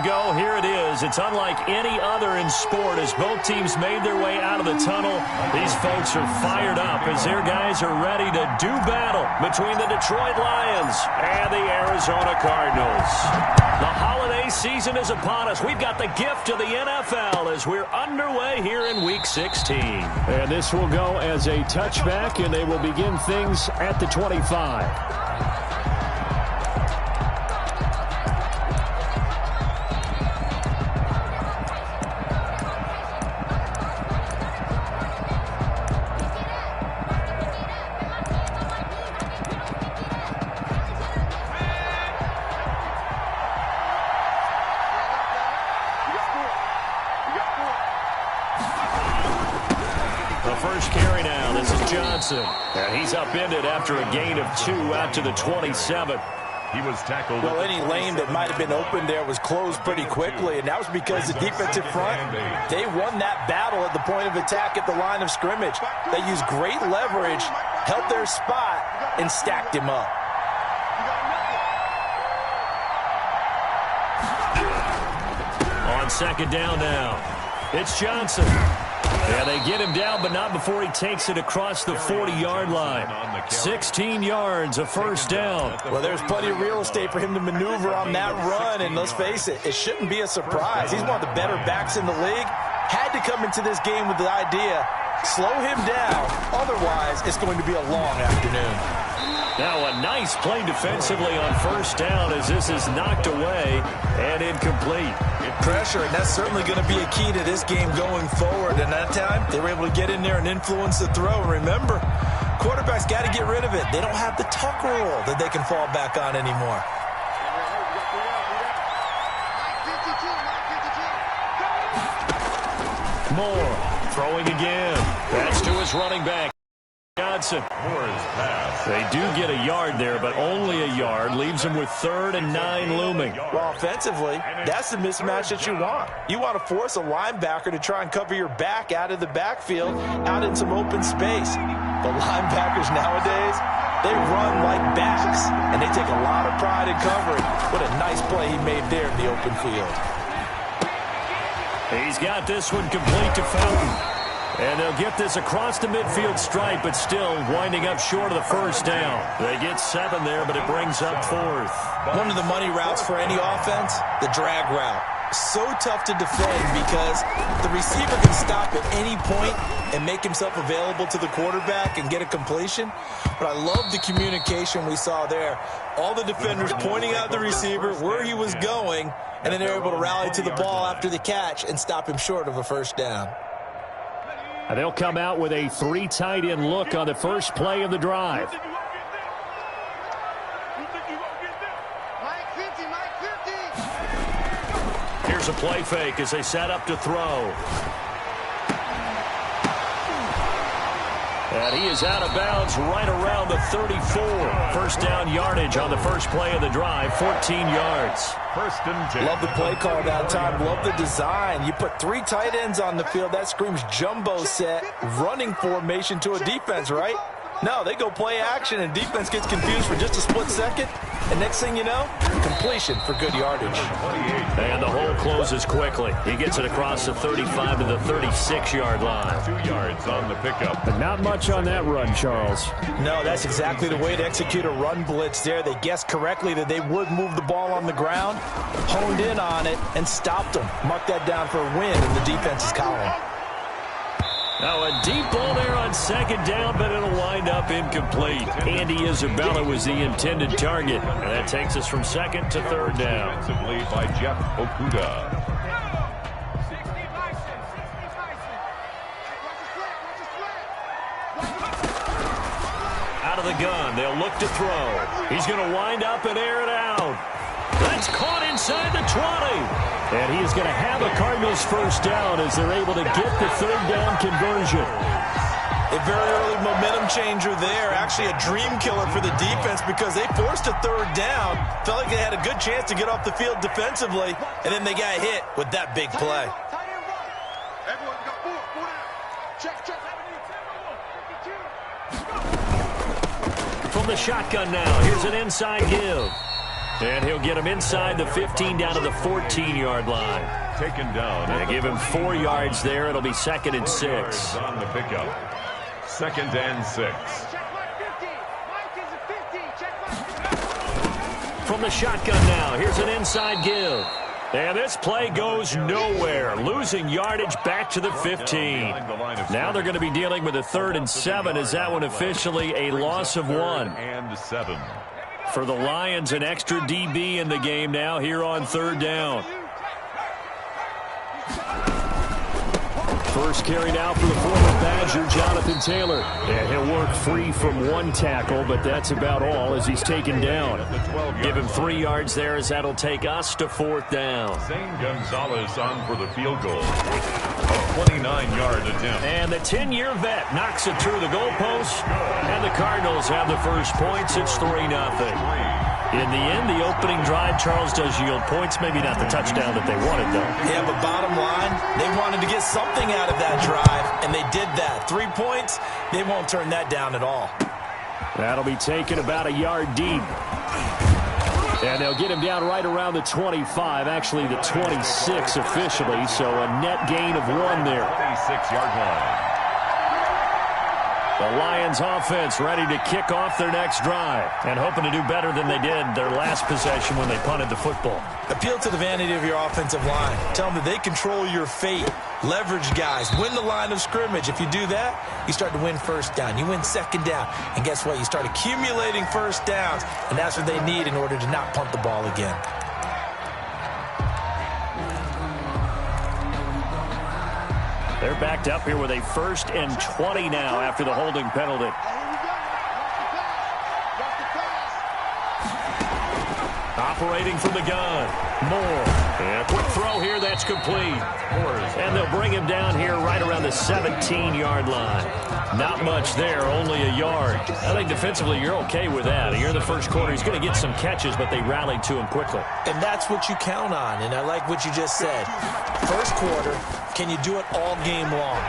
Go. Here it is. It's unlike any other in sport as both teams made their way out of the tunnel. These folks are fired up as their guys are ready to do battle between the Detroit Lions and the Arizona Cardinals. The holiday season is upon us. We've got the gift of the NFL as we're underway here in Week 16. And this will go as a touchback, and they will begin things at the 25. And he's upended after a gain of 2 out to the 27. He was tackled. Well, any lane that might have been open there was closed pretty quickly, and that was because the defensive front, they won that battle at the point of attack at the line of scrimmage. They used great leverage, held their spot, and stacked him up. On second down now, it's Johnson. Yeah, they get him down, but not before he takes it across the 40-yard line. 16 yards, a first down. Well, there's plenty of real estate for him to maneuver on that run, and let's face it, it shouldn't be a surprise. He's one of the better backs in the league. Had to come into this game with the idea, slow him down, otherwise it's going to be a long afternoon. Now a nice play defensively on first down as this is knocked away and incomplete. Pressure, and that's certainly going to be a key to this game going forward. And that time, they were able to get in there and influence the throw. And remember, quarterbacks got to get rid of it. They don't have the tuck rule that they can fall back on anymore. Moore throwing again. That's to his running back, Johnson. Moore's pass. They do get a yard there, but only a yard. Leaves them with 3rd and 9 looming. Well, offensively, that's the mismatch that you want. You want to force a linebacker to try and cover your back out of the backfield, out in some open space. But linebackers nowadays, they run like backs, and they take a lot of pride in covering. What a nice play he made there in the open field. He's got this one complete to Fountain. And they'll get this across the midfield stripe, but still winding up short of the first down. They get 7 there, but it brings up 4th. One of the money routes for any offense, the drag route. So tough to defend because the receiver can stop at any point and make himself available to the quarterback and get a completion. But I love the communication we saw there. All the defenders pointing out the receiver, where he was going, and then they're able to rally to the ball after the catch and stop him short of a first down. They'll come out with a 3 tight end look on the first play of the drive. Here's a play fake as they set up to throw. And he is out of bounds right around the 34. First down yardage on the first play of the drive, 14 yards. First and 10. Love the play call that time. Love the design. You put 3 tight ends on the field. That screams jumbo set, running formation to a defense, right? No, they go play action, and defense gets confused for just a split second. And next thing you know, completion for good yardage. And the hole closes quickly. He gets it across the 35 to the 36-yard line. 2 yards on the pickup. But not much on that run, Charles. No, that's exactly the way to execute a run blitz there. They guessed correctly that they would move the ball on the ground, honed in on it, and stopped them. Mark that down for a win in the defense's column. Now a deep ball there on second down, but it'll wind up incomplete. Andy Isabella was the intended target. And that takes us from second to third down. Defensively by Jeff Okuda. Out of the gun, they'll look to throw. He's going to wind up and air it out. That's caught inside the 20. And he is going to have a Cardinals first down as they're able to get the third down conversion. A very early momentum changer there. Actually a dream killer for the defense because they forced a third down. Felt like they had a good chance to get off the field defensively, and then they got hit with that big play. From the shotgun now, here's an inside give. And he'll get him inside the 15 down to the 14-yard line. Taken down. They give him 4 yards there. It'll be 2nd and 6. On the pickup. 2nd and 6. From the shotgun now, here's an inside give. And this play goes nowhere. Losing yardage back to the 15. Now they're going to be dealing with a 3rd and 7. Is that one officially a loss of 1? And 7. For the Lions, an extra DB in the game now here on 3rd down. First carry now for the former Badger, Jonathan Taylor. And he'll work free from 1 tackle, but that's about all as he's taken down. Give him 3 yards there as that'll take us to 4th down. Zane Gonzalez on for the field goal. A 29-yard attempt. And the 10-year vet knocks it through the goalpost. And the Cardinals have the first points. It's 3-0. In the end, the opening drive, Charles, does yield points. Maybe not the touchdown that they wanted, though. Yeah, but bottom line, they wanted to get something out of that drive, and they did that. 3 points, they won't turn that down at all. That'll be taken about a yard deep. And they'll get him down right around the 25, actually the 26 officially, so a net gain of 1 there. 26-yard line. The Lions offense ready to kick off their next drive and hoping to do better than they did their last possession when they punted the football. Appeal to the vanity of your offensive line. Tell them that they control your fate. Leverage guys. Win the line of scrimmage. If you do that, you start to win 1st down. You win 2nd down. And guess what? You start accumulating 1st downs, and that's what they need in order to not punt the ball again. They're backed up here with a 1st and 20 now after the holding penalty. Operating from the gun. Moore. And a quick throw here. That's complete. And they'll bring him down here right around the 17-yard line. Not much there, only a yard. I think defensively you're okay with that. You're in the first quarter. He's going to get some catches, but they rallied to him quickly. And that's what you count on, and I like what you just said. First quarter, can you do it all game long?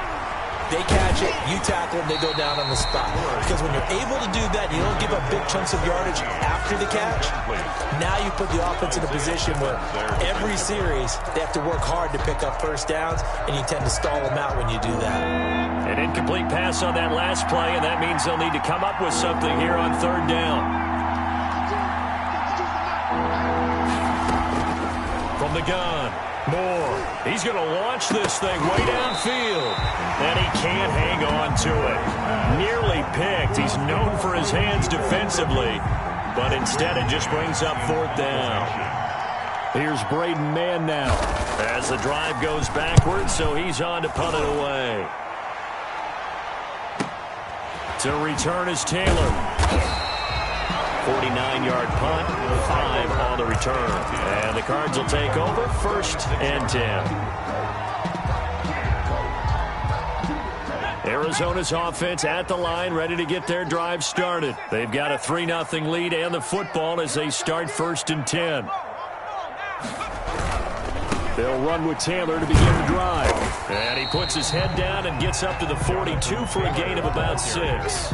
They catch it, you tackle them, they go down on the spot. Because when you're able to do that, you don't give up big chunks of yardage after the catch. Now you put the offense in a position where every series they have to work hard to pick up 1st downs, and you tend to stall them out when you do that. An incomplete pass on that last play, and that means they'll need to come up with something here on 3rd down. From the gun, Moore. He's going to launch this thing way downfield, and he can't hang on to it. Nearly picked. He's known for his hands defensively, but instead it just brings up 4th down. Here's Braden Mann now as the drive goes backwards, so he's on to punt it away. To return is Taylor. 49-yard punt, 5 on the return. And the Cards will take over 1st and 10. Arizona's offense at the line, ready to get their drive started. They've got a 3-0 lead and the football as they start 1st and 10. They'll run with Taylor to begin the drive. And he puts his head down and gets up to the 42 for a gain of about 6.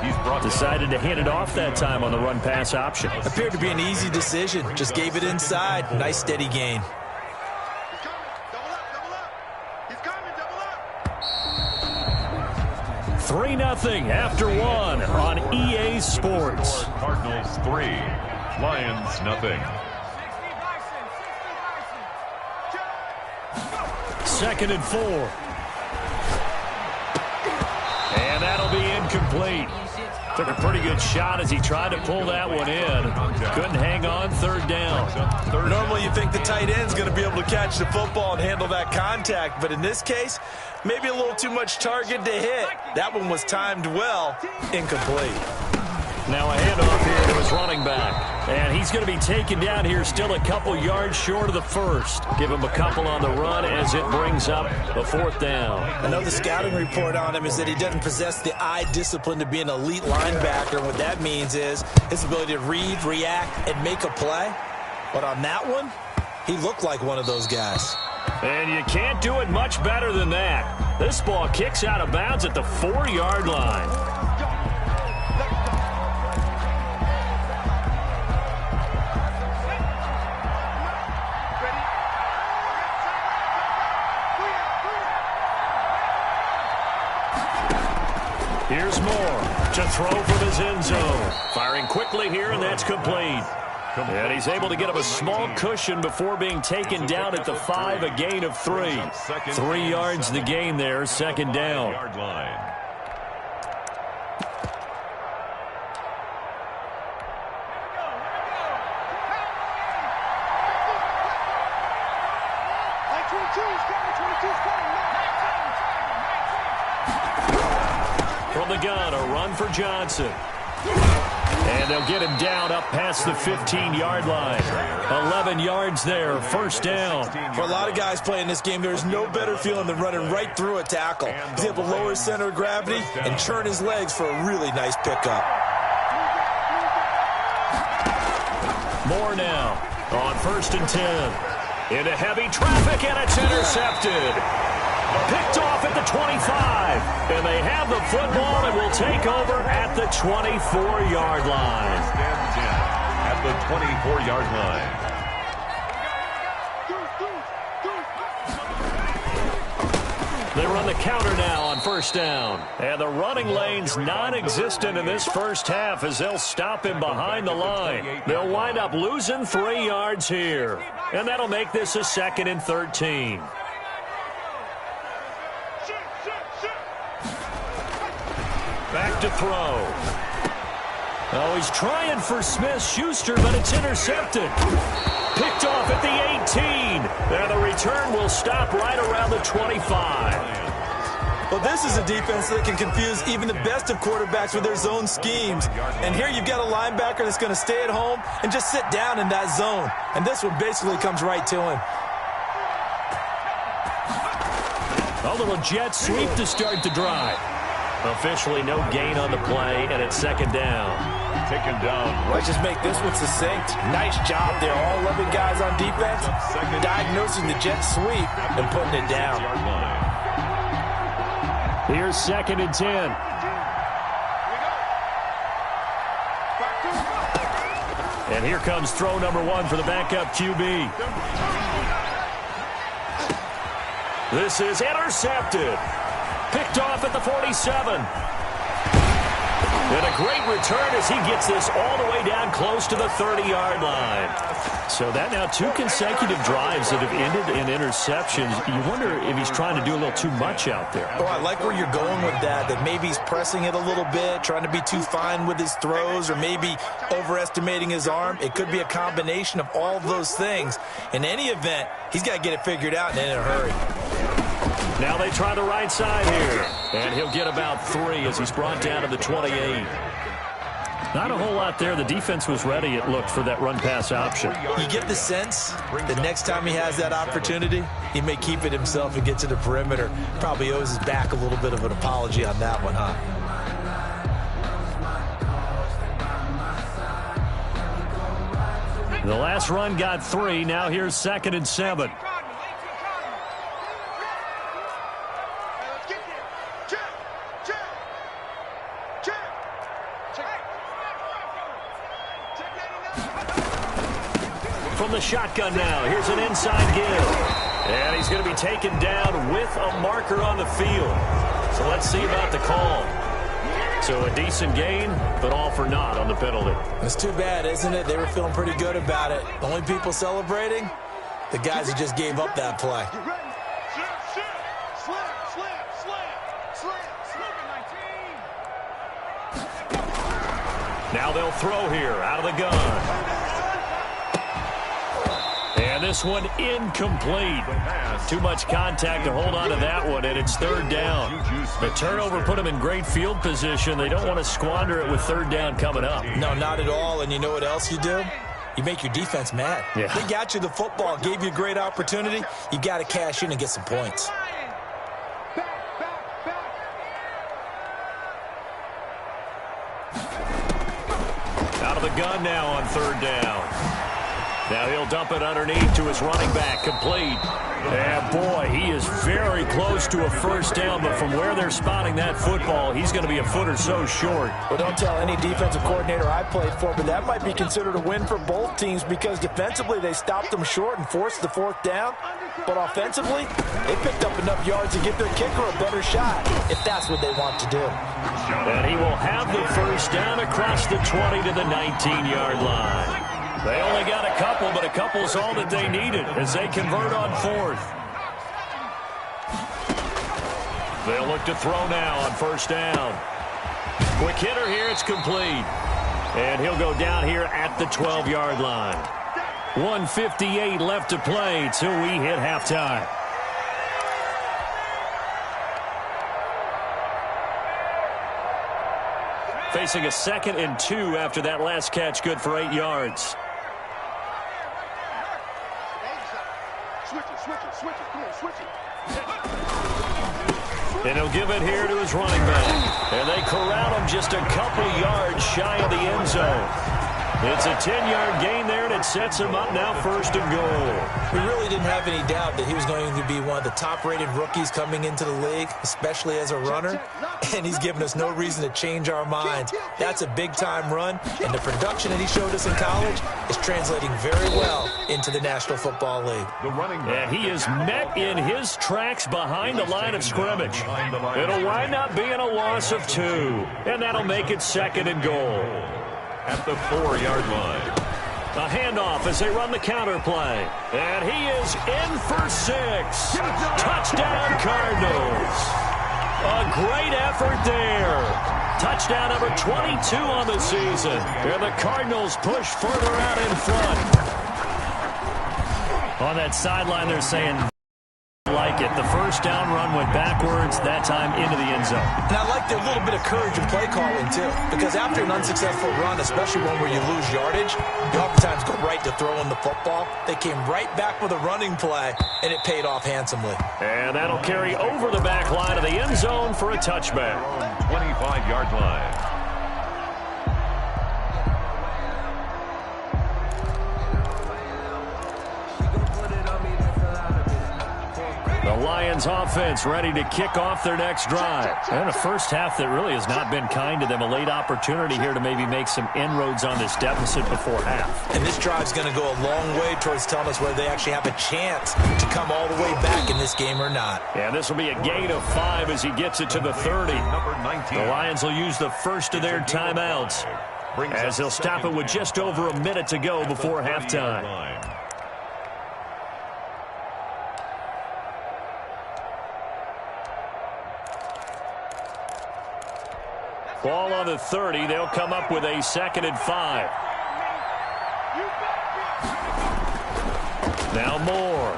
He's decided to hand it off that time on the run-pass option. Appeared to be an easy decision. Just gave it inside. Nice steady gain. 3-0 after 1 on EA Sports. Cardinals 3, Lions nothing. 2nd and 4. And that'll be incomplete. Took a pretty good shot as he tried to pull that one in. Couldn't hang on, 3rd down. Normally you think the tight end's going to be able to catch the football and handle that contact, but in this case, maybe a little too much target to hit. That one was timed well, incomplete. Now a handoff here to his running back. And he's going to be taken down here still a couple yards short of the 1st. Give him a couple on the run as it brings up a 4th down. I know the scouting report on him is that he doesn't possess the eye discipline to be an elite linebacker. What that means is his ability to read, react, and make a play. But on that one, he looked like one of those guys. And you can't do it much better than that. This ball kicks out of bounds at the 4-yard line. Here's Moore to throw from his end zone. Firing quickly here, and that's complete. And he's able to get him a small cushion before being taken down at the 5, a gain of 3. 3 yards the gain there, second down. Yard line. From the gun, a run for Johnson. And they'll get him down up past the 15-yard line. 11 yards there, first down. For a lot of guys playing this game, there's no better feeling than running right through a tackle. He's able to lower his center of gravity and turn his legs for a really nice pickup. Moore now on 1st and 10. Into heavy traffic, and it's intercepted. Picked off at the 25. And they have the football and will take over at the 24-yard line. At the 24-yard line. They run the counter now on 1st down. And the running lane's non-existent in this first half as they'll stop him behind the line. They'll wind up losing 3 yards here. And that'll make this a 2nd and 13. Back to throw. Oh, he's trying for Smith-Schuster, but it's intercepted. Picked off at the 18. And the return will stop right around the 25. Well, this is a defense that can confuse even the best of quarterbacks with their zone schemes. And here you've got a linebacker that's going to stay at home and just sit down in that zone. And this one basically comes right to him. A little jet sweep to start the drive. Officially no gain on the play, and it's 2nd down. Taken down. Let's just make this one succinct. Nice job there. All 11 guys on defense diagnosing the jet sweep and putting it down. Here's 2nd and 10. And here comes throw number 1 for the backup QB. This is intercepted. Picked off at the 47. And a great return as he gets this all the way down close to the 30-yard line. So that now 2 consecutive drives that have ended in interceptions. You wonder if he's trying to do a little too much out there. Oh, I like where you're going with that maybe he's pressing it a little bit, trying to be too fine with his throws, or maybe overestimating his arm. It could be a combination of all of those things. In any event, he's got to get it figured out and in a hurry. Now they try the right side here. And he'll get about 3 as he's brought down to the 28. Not a whole lot there. The defense was ready, it looked, for that run-pass option. You get the sense that next time he has that opportunity, he may keep it himself and get to the perimeter. Probably owes his back a little bit of an apology on that one, huh? The last run got 3. Now here's 2nd and 7. From the shotgun now, here's an inside give. And he's going to be taken down with a marker on the field. So let's see about the call. So a decent gain, but all for naught on the penalty. It's too bad, isn't it? They were feeling pretty good about it. The only people celebrating, the guys who just gave up that play. Now they'll throw here out of the gun. And this one incomplete. Too much contact to hold on to that one, and it's 3rd down. The turnover put them in great field position. They don't want to squander it with 3rd down coming up. No, not at all. And you know what else you do? You make your defense mad. Yeah. They got you the football, gave you a great opportunity. You got to cash in and get some points. Out of the gun now on 3rd down. Now he'll dump it underneath to his running back, complete. And boy, he is very close to a first down, but from where they're spotting that football, he's going to be a foot or so short. Well, don't tell any defensive coordinator I played for, but that might be considered a win for both teams because defensively they stopped them short and forced the fourth down. But offensively, they picked up enough yards to give their kicker a better shot, if that's what they want to do. And he will have the first down across the 20 to the 19-yard line. They only got a couple, but a couple's all that they needed as they convert on fourth. They'll look to throw now on first down. Quick hitter here, it's complete. And he'll go down here at the 12-yard line. 1:58 left to play till we hit halftime. Facing a 2nd and 2 after that last catch, good for 8 yards. And he'll give it here to his running back. And they corral him just a couple yards shy of the end zone. It's a 10-yard gain there, and it sets him up now 1st and goal. We really didn't have any doubt that he was going to be one of the top-rated rookies coming into the league, especially as a runner. And he's given us no reason to change our minds. That's a big-time run, and the production that he showed us in college is translating very well into the National Football League. And he is met in his tracks behind the line of scrimmage. It'll wind up being a loss of 2, and that'll make it 2nd and goal. At the 4-yard line. A handoff as they run the counter play. And he is in for 6. Touchdown, Cardinals. A great effort there. Touchdown number 22 on the season. And the Cardinals push further out in front. On that sideline, they're saying like it. The first down run went backwards, that time into the end zone. And I like their little bit of courage in play calling, too. Because after an unsuccessful run, especially one where you lose yardage, you oftentimes go right to throwing the football. They came right back with a running play, and it paid off handsomely. And that'll carry over the back line of the end zone for a touchback. 25-yard line. The Lions offense ready to kick off their next drive. And a first half that really has not been kind to them. A late opportunity here to maybe make some inroads on this deficit before half. And this drive's going to go a long way towards telling us whether they actually have a chance to come all the way back in this game or not. Yeah, this will be a gain of 5 as he gets it to the 30. The Lions will use the first of their timeouts as they'll stop it with just over a minute to go before halftime. Ball on the 30. They'll come up with a 2nd and 5. Now Moore.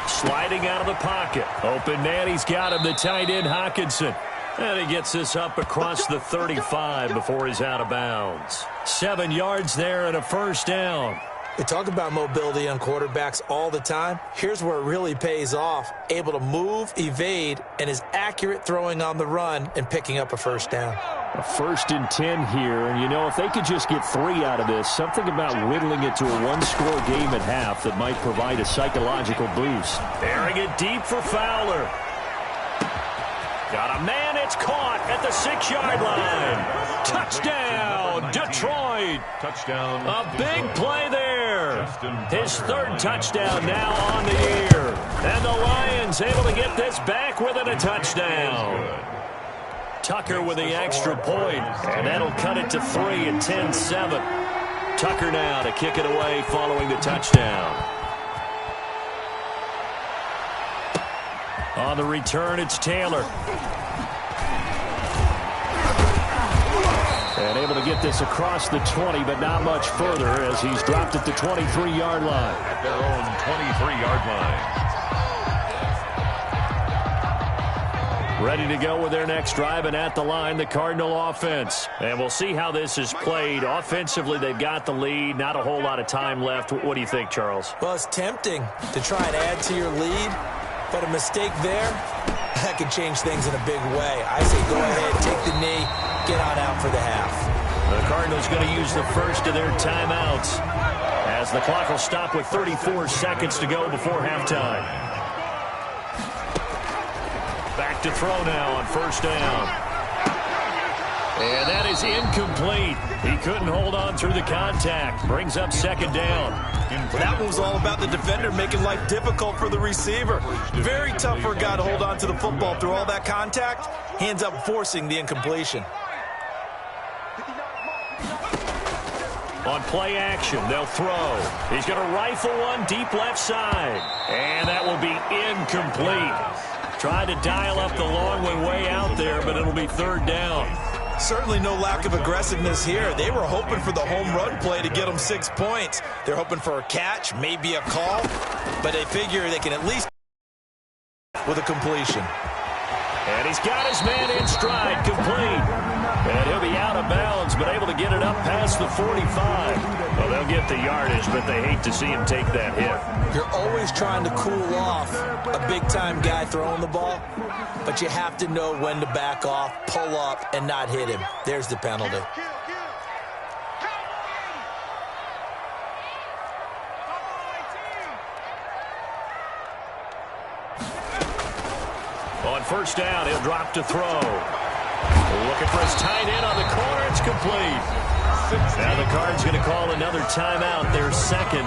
Sliding out of the pocket. Open man. He's got him. The tight end, Hockenson. And he gets this up across the 35 before he's out of bounds. 7 yards there and a first down. We talk about mobility on quarterbacks all the time. Here's where it really pays off. Able to move, evade, and is accurate throwing on the run and picking up a first down. A 1st and 10 here, and you know, if they could just get 3 out of this, something about whittling it to a 1-score game at half that might provide a psychological boost. Bearing it deep for Fowler. Got a man, it's caught at the 6-yard line. Touchdown, Detroit. Touchdown. A big play there. His 3rd touchdown now on the year. And the Lions able to get this back within a touchdown. Tucker with the extra point, and that'll cut it to 3 at 10-7. Tucker now to kick it away following the touchdown. On the return, it's Taylor. And able to get this across the 20, but not much further as he's dropped at the 23-yard line. At their own 23-yard line. Ready to go with their next drive, and at the line, the Cardinal offense. And we'll see how this is played. Offensively, they've got the lead. Not a whole lot of time left. What do you think, Charles? Well, it's tempting to try and add to your lead, but a mistake there, that could change things in a big way. I say go ahead, take the knee, get on out for the half. The Cardinals going to use the first of their timeouts as the clock will stop with 34 seconds to go before halftime. Back to throw now on first down. And that is incomplete. He couldn't hold on through the contact. Brings up second down. Well, that one was all about the defender making life difficult for the receiver. Very tough for a guy to hold on to the football through all that contact. He ends up forcing the incompletion. On play action, they'll throw. He's going to rifle one deep left side. And that will be incomplete. Tried to dial up the long one way out there, but it'll be third down. Certainly no lack of aggressiveness here. They were hoping for the home run play to get them 6 points. They're hoping for a catch, maybe a call, but they figure they can at least with a completion. And he's got his man in stride, complete. And he'll be out of bounds, but able to get it up past the 45. Well, they'll get the yardage, but they hate to see him take that hit. You're always trying to cool off a big-time guy throwing the ball, but you have to know when to back off, pull up, and not hit him. There's the penalty. On first down, he'll drop to throw. Looking for his tight end on the corner. It's complete. Now the Cards going to call another timeout, their second,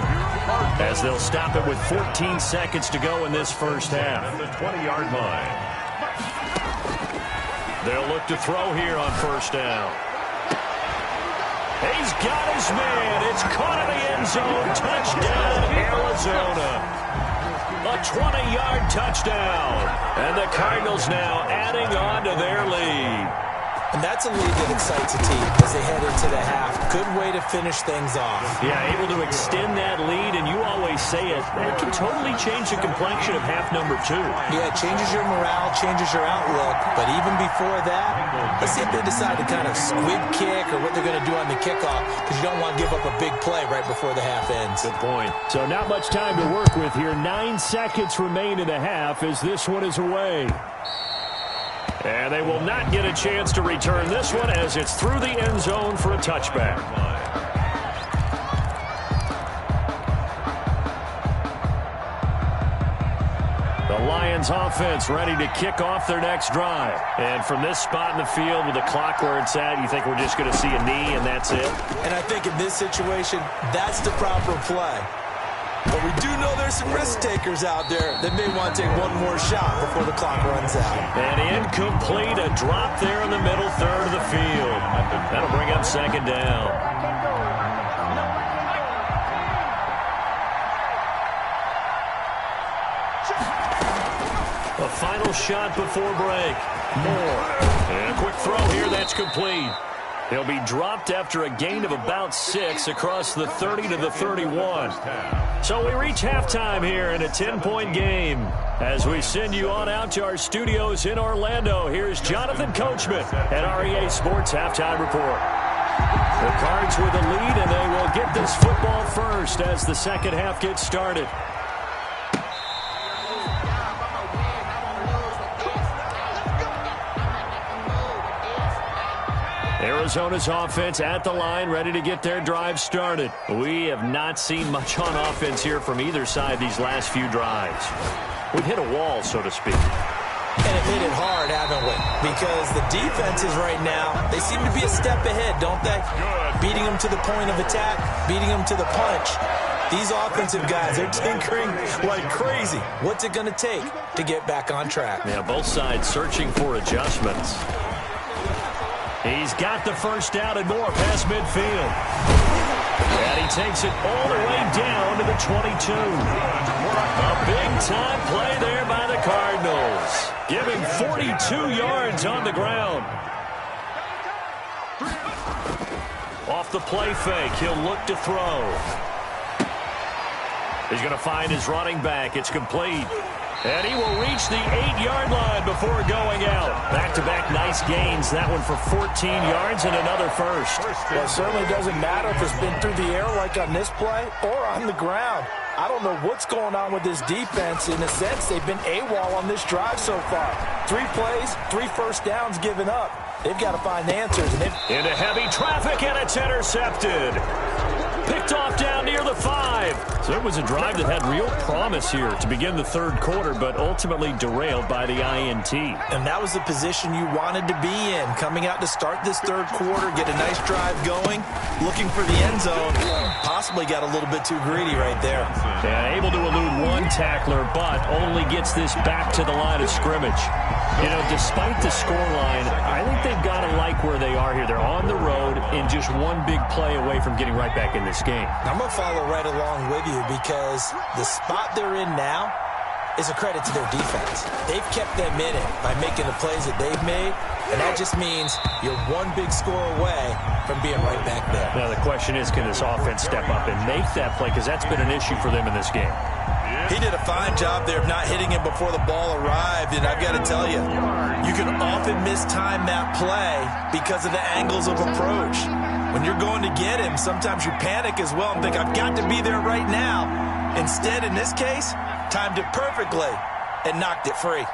as they'll stop it with 14 seconds to go in this first half. At the 20-yard line. They'll look to throw here on first down. He's got his man. It's caught in the end zone. Touchdown, Arizona. A 20-yard touchdown. And the Cardinals now adding on to their lead. And that's a lead that excites a team as they head into the half. Good way to finish things off. Yeah, able to extend that lead, and you always say it, that can totally change the complexion of half number 2. Yeah, it changes your morale, changes your outlook. But even before that, let's see if they decide to kind of squib kick or what they're going to do on the kickoff, because you don't want to give up a big play right before the half ends. Good point. So not much time to work with here. 9 seconds remain in the half as this one is away. And they will not get a chance to return this one as it's through the end zone for a touchback. The Lions offense ready to kick off their next drive. And from this spot in the field with the clock where it's at, you think we're just going to see a knee and that's it? And I think in this situation, that's the proper play. But we do know there's some risk takers out there that may want to take one more shot before the clock runs out. And incomplete, a drop there in the middle third of the field. That'll bring up second down. A final shot before break. Moore. And a quick throw here, that's complete. He'll be dropped after a gain of about 6 across the 30 to the 31. So we reach halftime here in a 10-point game. As we send you on out to our studios in Orlando, here's Jonathan Coachman at REA Sports Halftime Report. The Cards with a lead, and they will get this football first as the second half gets started. Arizona's offense at the line, ready to get their drive started. We have not seen much on offense here from either side these last few drives. We've hit a wall, so to speak. And have hit it hard, haven't we? Because the defenses right now, they seem to be a step ahead, don't they? Beating them to the point of attack, beating them to the punch. These offensive guys are tinkering like crazy. What's it going to take to get back on track? Yeah, both sides searching for adjustments. He's got the first down and more past midfield. And he takes it all the way down to the 22. A big-time play there by the Cardinals, giving 42 yards on the ground. Off the play fake, he'll look to throw. He's going to find his running back. It's complete. And he will reach the 8-yard line before going out. Back-to-back nice gains. That one for 14 yards and another first. Well, it certainly doesn't matter if it's been through the air like on this play or on the ground. I don't know what's going on with this defense. In a sense, they've been AWOL on this drive so far. 3 plays, 3 first downs given up. They've got to find answers. Into heavy traffic, and it's intercepted. Picked off down near the 5. So it was a drive that had real promise here to begin the third quarter, but ultimately derailed by the INT. And that was the position you wanted to be in, coming out to start this third quarter, get a nice drive going, looking for the end zone. Possibly got a little bit too greedy right there. Yeah, able to elude one tackler, but only gets this back to the line of scrimmage. You know, despite the scoreline, I think they've got to like where they are here. They're on the road and just one big play away from getting right back in this game. I'm going to follow right along with you because the spot they're in now is a credit to their defense. They've kept them in it by making the plays that they've made, and that just means you're one big score away from being right back there. Now the question is, can this offense step up and make that play? Because that's been an issue for them in this game. He did a fine job there of not hitting him before the ball arrived, and I've got to tell you, you can often mistime that play because of the angles of approach. When you're going to get him, sometimes you panic as well and think, I've got to be there right now. Instead, in this case, timed it perfectly and knocked it free.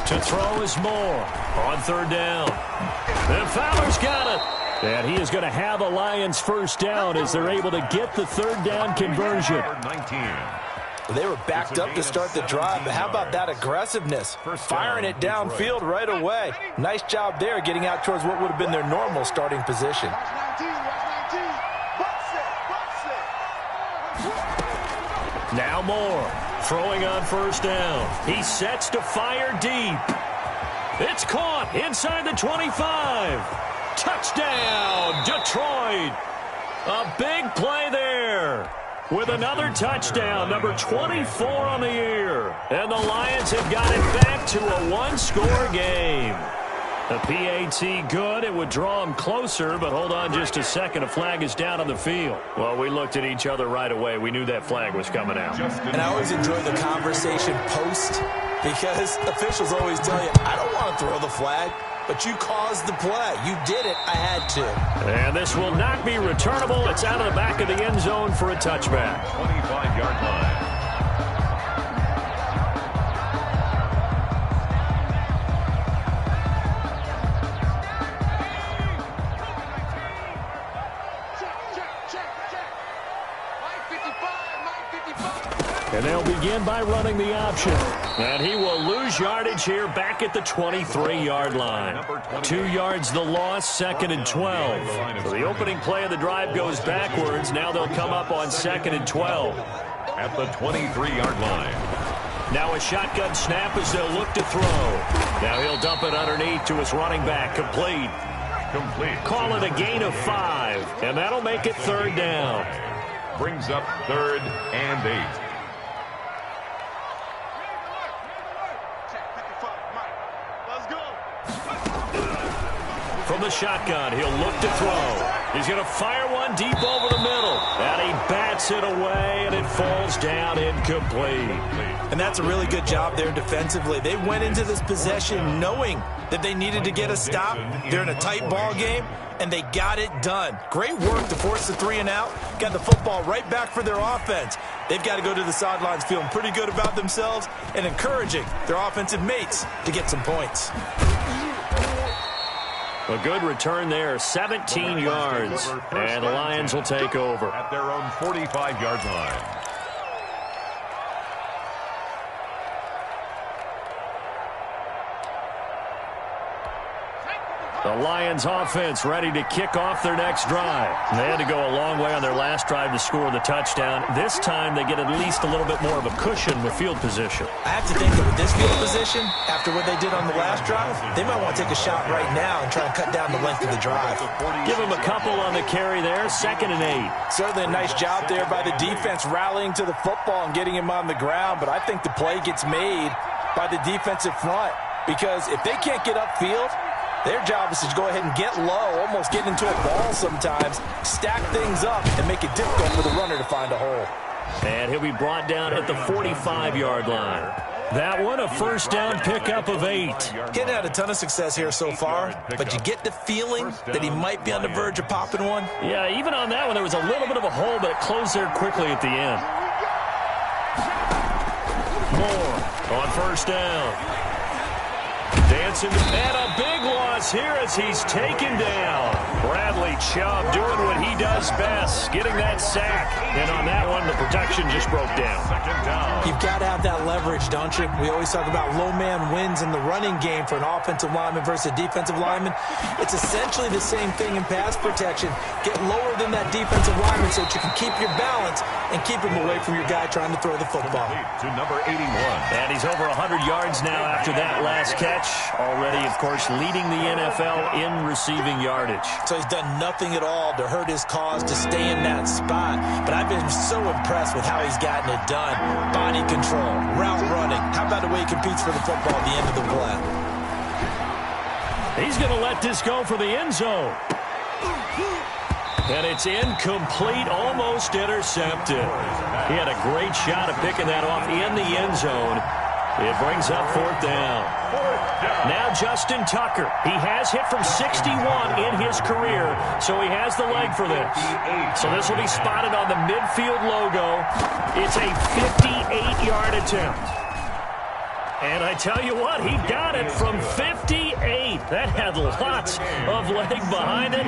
To throw is Moore on third down. And Fowler's got it. And he is going to have a Lions first down as they're able to get the third down conversion. 19. They were backed up to start the drive, but how about that aggressiveness? Firing it downfield right away. Nice job there getting out towards what would have been their normal starting position. Now Moore throwing on first down. He sets to fire deep. It's caught inside the 25. Touchdown, Detroit. A big play there with another touchdown, number 24 on the year. And the Lions have got it back to a one-score game. The PAT good. It would draw them closer, but hold on just a second. A flag is down on the field. Well, we looked at each other right away. We knew that flag was coming out. And I always enjoy the conversation post because officials always tell you, I don't want to throw the flag. But you caused the play. You did it. I had to. And this will not be returnable. It's out of the back of the end zone for a touchback. 25-yard line. And they'll begin by running the option. And he will lose yardage here back at the 23-yard line. 2 yards the loss, second and 12. So the opening play of the drive goes backwards. Now they'll come up on second and 12. At the 23-yard line. Now a shotgun snap as they'll look to throw. Now he'll dump it underneath to his running back. Complete. Call it a gain of 5. And that'll make it third down. Brings up third and 8. From the shotgun, he'll look to throw. He's going to fire one deep over the middle. And he bats it away, and it falls down incomplete. And that's a really good job there defensively. They went into this possession knowing that they needed to get a stop. They're in a tight ball game, and they got it done. Great work to force the 3 and out. Got the football right back for their offense. They've got to go to the sidelines feeling pretty good about themselves and encouraging their offensive mates to get some points. A good return there, 17 yards, and the Lions will take over. At their own 45-yard line. The Lions offense ready to kick off their next drive. They had to go a long way on their last drive to score the touchdown. This time they get at least a little bit more of a cushion with field position. I have to think that with this field position, after what they did on the last drive, they might want to take a shot right now and try and cut down the length of the drive. Give them a couple on the carry there, second and 8. Certainly a nice job there by the defense rallying to the football and getting him on the ground, but I think the play gets made by the defensive front because if they can't get upfield, their job is to go ahead and get low, almost get into a ball sometimes, stack things up, and make it difficult for the runner to find a hole. And he'll be brought down at the 45-yard line. That one, a first down pickup of 8. Getting had a ton of success here so far, but you get the feeling that he might be on the verge of popping one. Yeah, even on that one, there was a little bit of a hole, but it closed there quickly at the end. Moore on first down. Dancing, and a big loss here as he's taken down. Bradley Chubb doing what he does best, getting that sack. And on that one, the protection just broke down. Second down. You've got to have that leverage, don't you? We always talk about low man wins in the running game for an offensive lineman versus a defensive lineman. It's essentially the same thing in pass protection. Get lower than that defensive lineman so that you can keep your balance and keep him away from your guy trying to throw the football. To number 81. And he's over 100 yards now after that last catch. Already, of course, leading the NFL in receiving yardage. So he's done nothing at all to hurt his cause to stay in that spot. But I've been so impressed with how he's gotten it done. Body control, route running. How about the way he competes for the football at the end of the play? He's going to let this go for the end zone. And it's incomplete, almost intercepted. He had a great shot at picking that off in the end zone. It brings up fourth down. Now Justin Tucker. He has hit from 61 in his career, so he has the leg for this. So this will be spotted on the midfield logo. It's a 58-yard attempt. And I tell you what, he got it from 58. That had lots of leg behind it.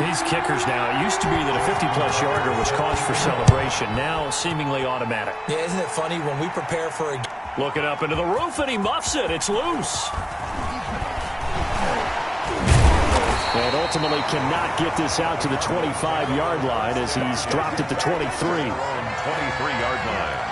These kickers now, it used to be that a 50-plus yarder was cause for celebration. Now seemingly automatic. Yeah, isn't it funny when we prepare for a... Looking up into the roof, and he muffs it. It's loose. And ultimately cannot get this out to the 25-yard line as he's dropped at the 23. 23-yard line.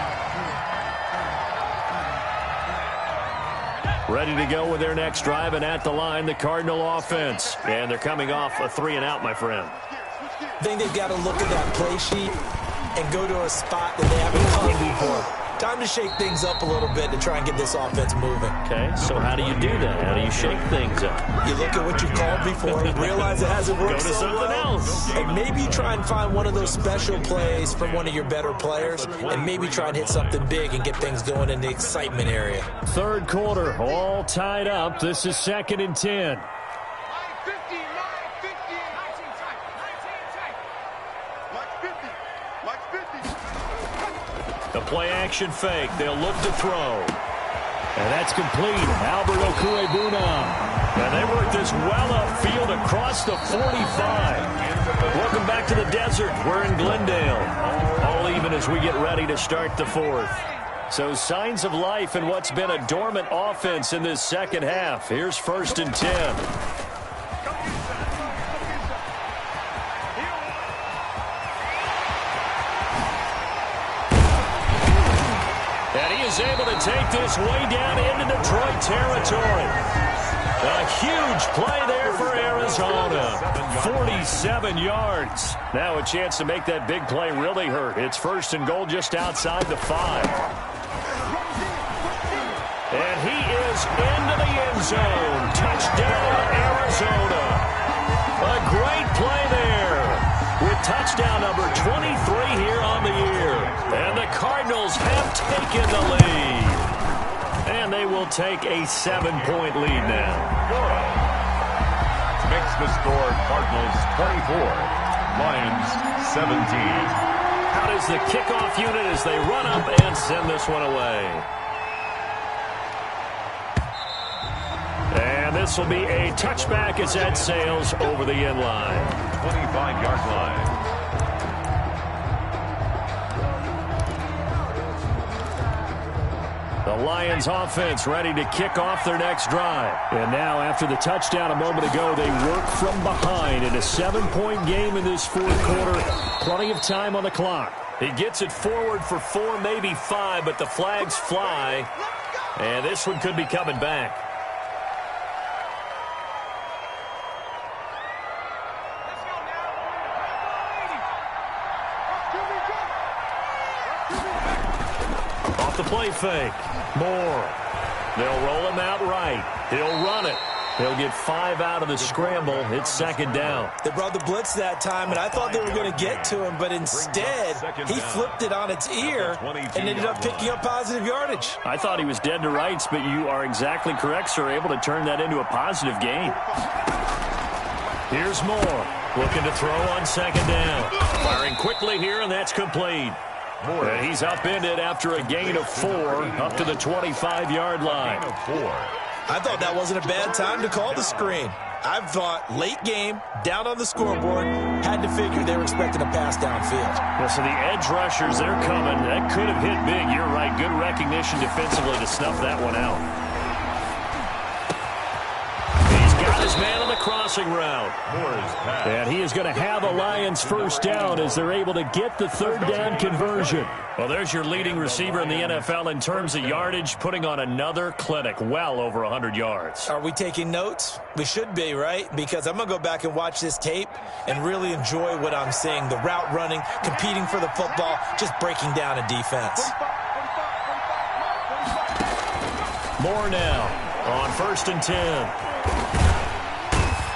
Ready to go with their next drive, and at the line, the Cardinal offense. And they're coming off a 3-and-out, my friend. I think they've got to look at that play sheet and go to a spot that they haven't come before. Time to shake things up a little bit to try and get this offense moving. Okay, so how do you do that? How do you shake things up? You look at what you called before, realize it hasn't worked Go to so something well, else. and maybe try and find one of those special plays from one of your better players, and maybe try and hit something big and get things going in the excitement area. Third quarter, all tied up. This is 2nd and 10. The play-action fake. They'll look to throw. And that's complete. Albert Okwuegbunam. And they work this well upfield across the 45. Welcome back to the desert. We're in Glendale. All even as we get ready to start the fourth. So signs of life in what's been a dormant offense in this second half. Here's 1st and 10. Is able to take this way down into Detroit territory. A huge play there for Arizona. 47 yards. Now a chance to make that big play really hurt. It's 1st and goal just outside the 5. And he is into the end zone. Touchdown, Arizona. A great play there with touchdown number 23 here on the year. And the Cardinals have taken the lead. And they will take a 7-point lead now. Makes the score Cardinals 24, Lions 17. Out is the kickoff unit as they run up and send this one away. And this will be a touchback as that sails over the end line. 25-yard line. The Lions offense ready to kick off their next drive. And now after the touchdown a moment ago, they work from behind in a 7-point game in this fourth quarter. Plenty of time on the clock. He gets it forward for 4, maybe 5, but the flags fly. And this one could be coming back. Off the play fake. Moore. They'll roll him out right. He'll run it. He'll get 5 out of the scramble. It's 2nd down. They brought the blitz that time, and I thought they were going to get to him, but instead he flipped it on its ear and ended up picking up positive yardage. I thought he was dead to rights, but you are exactly correct, sir. Able to turn that into a positive gain. Here's Moore. Looking to throw on 2nd down. Firing quickly here, and that's complete. And he's upended after a gain of 4 up to the 25-yard line. I thought that wasn't a bad time to call the screen. I thought late game, down on the scoreboard, had to figure they were expecting a pass downfield. Well, so the edge rushers, they're coming. That could have hit big. You're right. Good recognition defensively to snuff that one out. He's got his man on the crossing route. And he is going to have a Lions first down as they're able to get the third down conversion. Well, there's your leading receiver in the NFL in terms of yardage, putting on another clinic, well over 100 yards. Are we taking notes? We should be, right? Because I'm going to go back and watch this tape and really enjoy what I'm seeing. The route running, competing for the football, just breaking down a defense. More now on 1st and 10.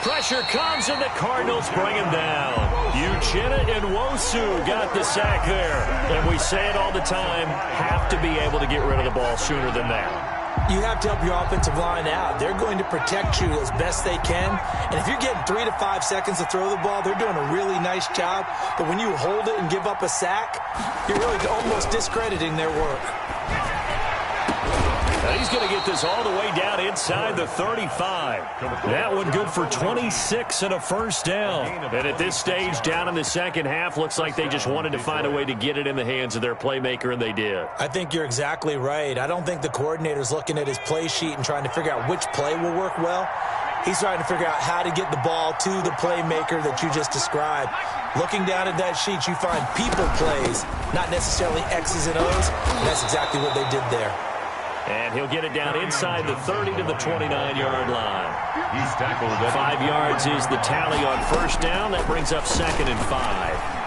Pressure comes, and the Cardinals bring him down. Uchenna Nwosu got the sack there. And we say it all the time, have to be able to get rid of the ball sooner than that. You have to help your offensive line out. They're going to protect you as best they can. And if you're getting 3 to 5 seconds to throw the ball, they're doing a really nice job. But when you hold it and give up a sack, you're really almost discrediting their work. Now he's going to get this all the way down inside the 35. That one good for 26 and a first down. And at this stage, down in the second half, looks like they just wanted to find a way to get it in the hands of their playmaker, and they did. I think you're exactly right. I don't think the coordinator's looking at his play sheet and trying to figure out which play will work well. He's trying to figure out how to get the ball to the playmaker that you just described. Looking down at that sheet, you find people plays, not necessarily X's and O's. And that's exactly what they did there. And he'll get it down inside the 30 to the 29-yard line. He's tackled. 5 yards is the tally on first down. That brings up 2nd and 5.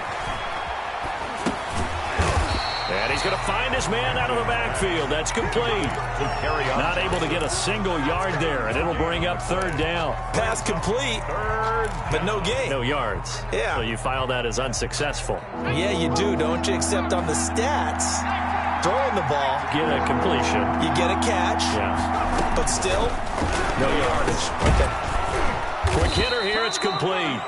And he's going to find his man out of the backfield. That's complete. Not able to get a single yard there, and it'll bring up 3rd down. Pass complete, but no gain. No yards. Yeah. So you file that as unsuccessful. Yeah, you do, don't you? Except on the stats, throwing the ball, Get a completion. you get a catch, Yeah. but still, no yardage. Okay. Quick hitter here. It's complete.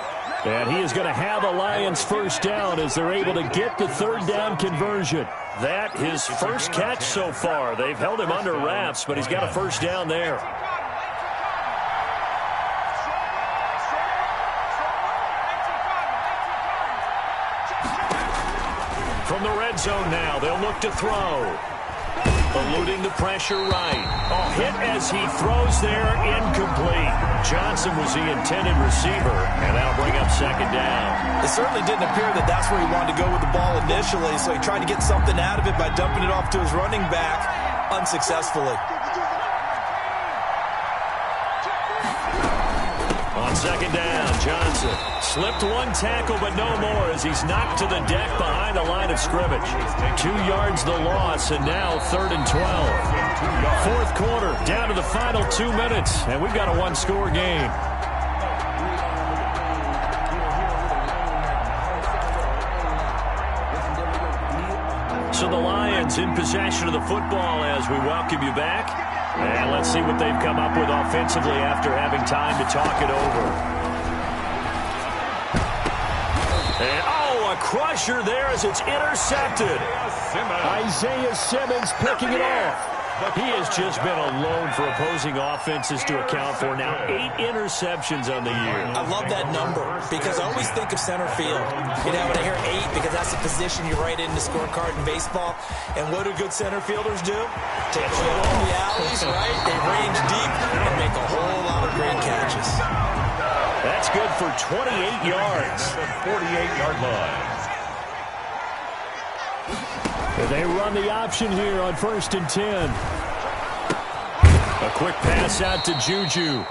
And he is going to have a Lions first down as they're able to get the 3rd down conversion. That his first catch so far. They've held him under wraps, but he's got a first down there. From the red zone now, they'll look to throw. Eluding the pressure right. Oh, hit as he throws there, incomplete. Johnson was the intended receiver, and that'll bring up 2nd down. It certainly didn't appear that that's where he wanted to go with the ball initially, so he tried to get something out of it by dumping it off to his running back unsuccessfully. On 2nd down, Johnson slipped one tackle, but no more as he's knocked to the deck behind the line of scrimmage. 2 yards the loss, and now 3rd and 12. 4th quarter, down to the final 2 minutes, and we've got a one-score game. So the Lions in possession of the football as we welcome you back. And let's see what they've come up with offensively after having time to talk it over. And, oh, a crusher there as it's intercepted. Isaiah Simmons picking it off. He has just been alone for opposing offenses to account for now. 8 interceptions on the year. I love that number because I always think of center field. You know, when I hear 8, because that's the position you write in the scorecard in baseball. And what do good center fielders do? Take a shot on the alleys, right? They range deep and make a whole lot of great catches. That's good for 28 yards. 48-yard line. And they run the option here on 1st and 10. A quick pass out to Juju.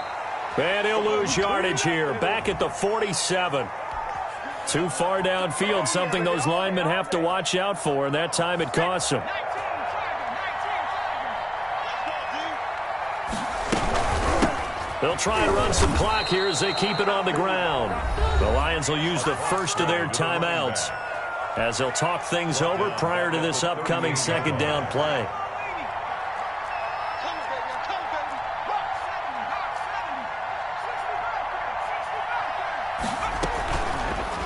And he'll lose yardage here. Back at the 47. Too far downfield, something those linemen have to watch out for, and that time it costs them. They'll try and run some clock here as they keep it on the ground. The Lions will use the first of their timeouts as they'll talk things over prior to this upcoming 2nd down play.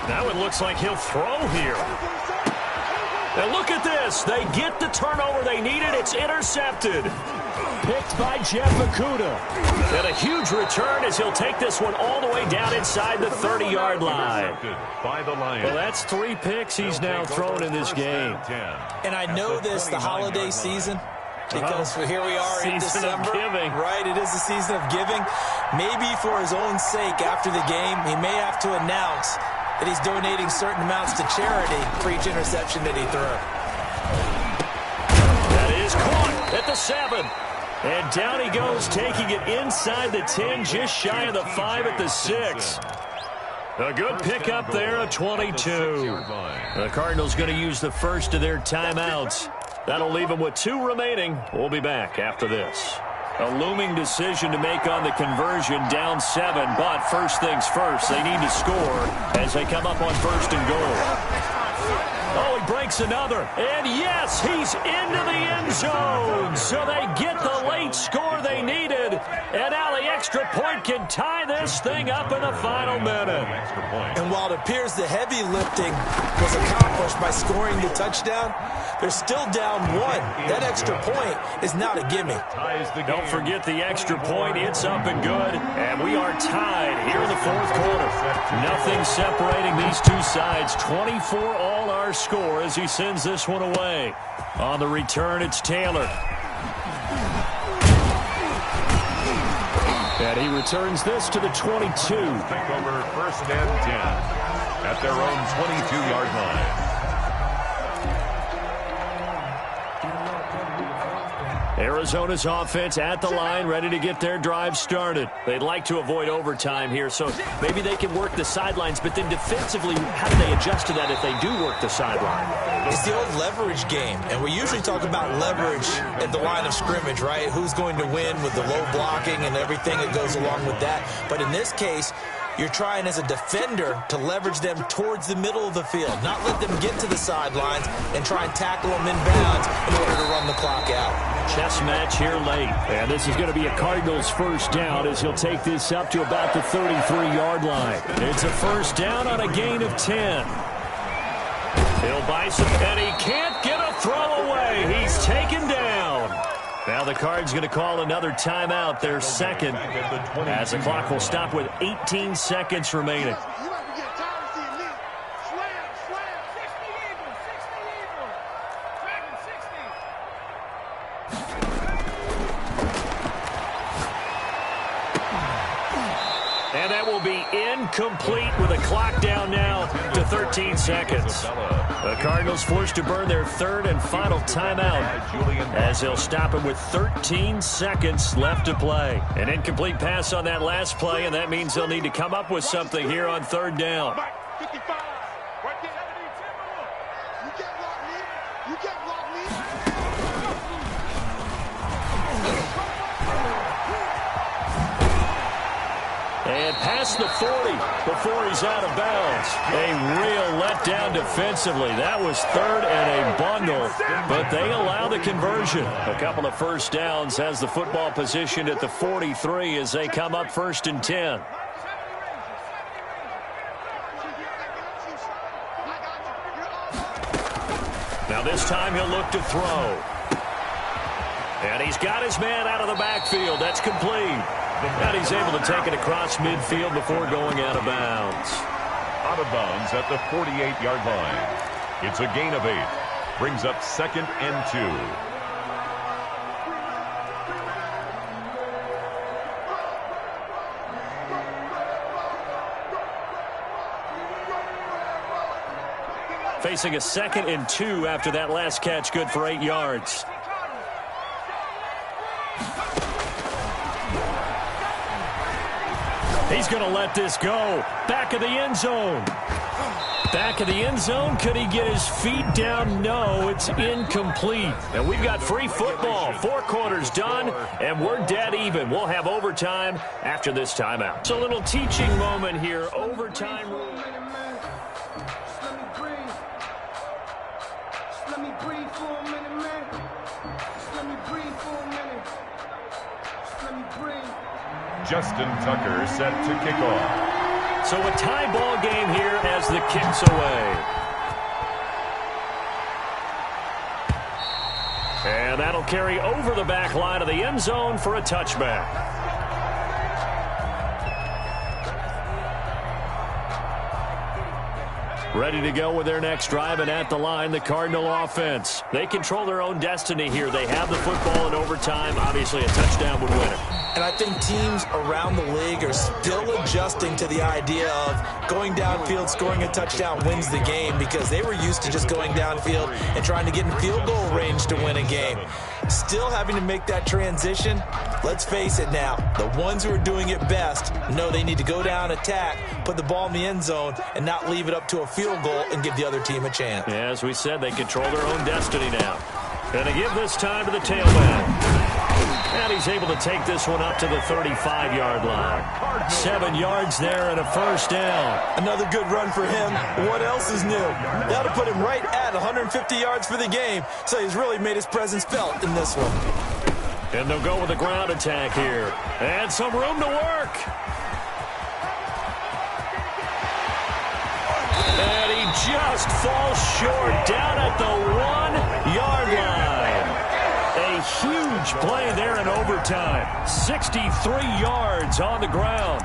Now it looks like he'll throw here. And look at this. They get the turnover they needed. It's intercepted. Picked by Jeff Okudah. And a huge return as he'll take this one all the way down inside the 30-yard line. By the Lions. Well, that's 3 picks he's now thrown in this game. And I know this, the holiday season, because here we are in Season of December. giving. Right, it is the season of giving. Maybe for his own sake after the game, he may have to announce that he's donating certain amounts to charity for each interception that he threw. That is caught at the 7. And down he goes, taking it inside the 10, just shy of the 5 at the 6. A good pickup there, a 22. The Cardinals going to use the first of their timeouts. That'll leave them with 2 remaining. We'll be back after this. A looming decision to make on the conversion, down 7. But first things first, they need to score as they come up on 1st and goal. Oh, he breaks another. And yes, he's into the end zone. So they get the late score they needed. And now the extra point can tie this thing up in the final minute. And while it appears the heavy lifting was accomplished by scoring the touchdown, they're still down 1. That extra point is not a gimme. Don't forget the extra point. It's up and good. And we are tied here in the 4th quarter. Nothing separating these two sides. 24 all our score as he sends this one away. On the return, it's Taylor. And he returns this to the 22. Take over 1st and 10 at their own 22-yard line. Arizona's offense at the line, ready to get their drive started. They'd like to avoid overtime here, so maybe they can work the sidelines, but then defensively, how do they adjust to that if they do work the sideline? It's the old leverage game, and we usually talk about leverage at the line of scrimmage, right? Who's going to win with the low blocking and everything that goes along with that. But in this case, you're trying as a defender to leverage them towards the middle of the field, not let them get to the sidelines and try and tackle them inbounds in order to run the clock out. Chess match here late. And this is going to be a Cardinals first down as he'll take this up to about the 33-yard line. It's a first down on a gain of 10. He'll buy some, and he can't get a throw away. He's taken down. Now the Cards going to call another timeout, their second, as the clock will stop with 18 seconds remaining. And that will be incomplete with a clock down now to 13 seconds. The Cardinals forced to burn their 3rd and final timeout as they'll stop it with 13 seconds left to play. An incomplete pass on that last play, and that means they'll need to come up with something here on 3rd down. And past the 40 before he's out of bounds. A real letdown defensively. That was 3rd and a bundle, but they allow the conversion. A couple of first downs has the football positioned at the 43 as they come up 1st and 10. Now this time he'll look to throw. And he's got his man out of the backfield. That's complete. And he's able to take it across midfield before going out of bounds. Out of bounds at the 48-yard line. It's a gain of 8. Brings up 2nd and 2. Facing a 2nd and 2 after that last catch, good for 8 yards. He's going to let this go. Back of the end zone. Back of the end zone. Could he get his feet down? No, it's incomplete. And we've got free football. 4 quarters done, and we're dead even. We'll have overtime after this timeout. So a little teaching moment here. Overtime rule. Justin Tucker set to kick off. So a tie ball game here as the kick's away. And that'll carry over the back line of the end zone for a touchback. Ready to go with their next drive, and at the line, the Cardinal offense. They control their own destiny here. They have the football in overtime. Obviously, a touchdown would win it. And I think teams around the league are still adjusting to the idea of going downfield, scoring a touchdown wins the game, because they were used to just going downfield and trying to get in field goal range to win a game. Still having to make that transition. Let's face it now, the ones who are doing it best know they need to go down, attack, put the ball in the end zone, and not leave it up to a field goal and give the other team a chance. Yeah, as we said, they control their own destiny now. And to give this time to the tailback. And he's able to take this one up to the 35-yard line. 7 yards there and a first down. Another good run for him. What else is new? That'll put him right at 150 yards for the game, so he's really made his presence felt in this one. And they'll go with a ground attack here. And some room to work. And he just falls short down at the 1-yard line. A huge play there in overtime. 63 yards on the ground.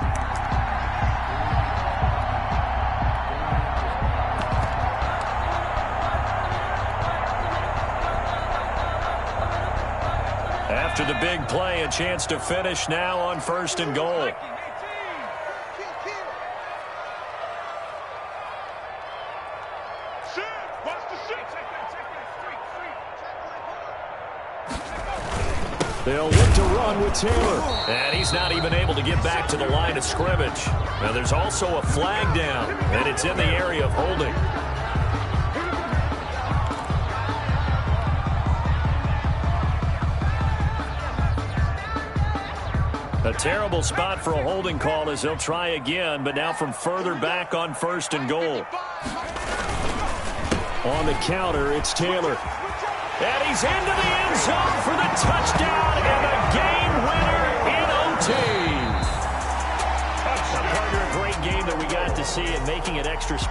After the big play, a chance to finish now on 1st and goal. They'll look to run with Taylor. And he's not even able to get back to the line of scrimmage. Now there's also a flag down, and it's in the area of holding. A terrible spot for a holding call as they'll try again, but now from further back on 1st and goal. On the counter, it's Taylor. And he's into the end zone for the touchdown and the game winner in OT. A partner, a great game that we got to see, and making it extra special.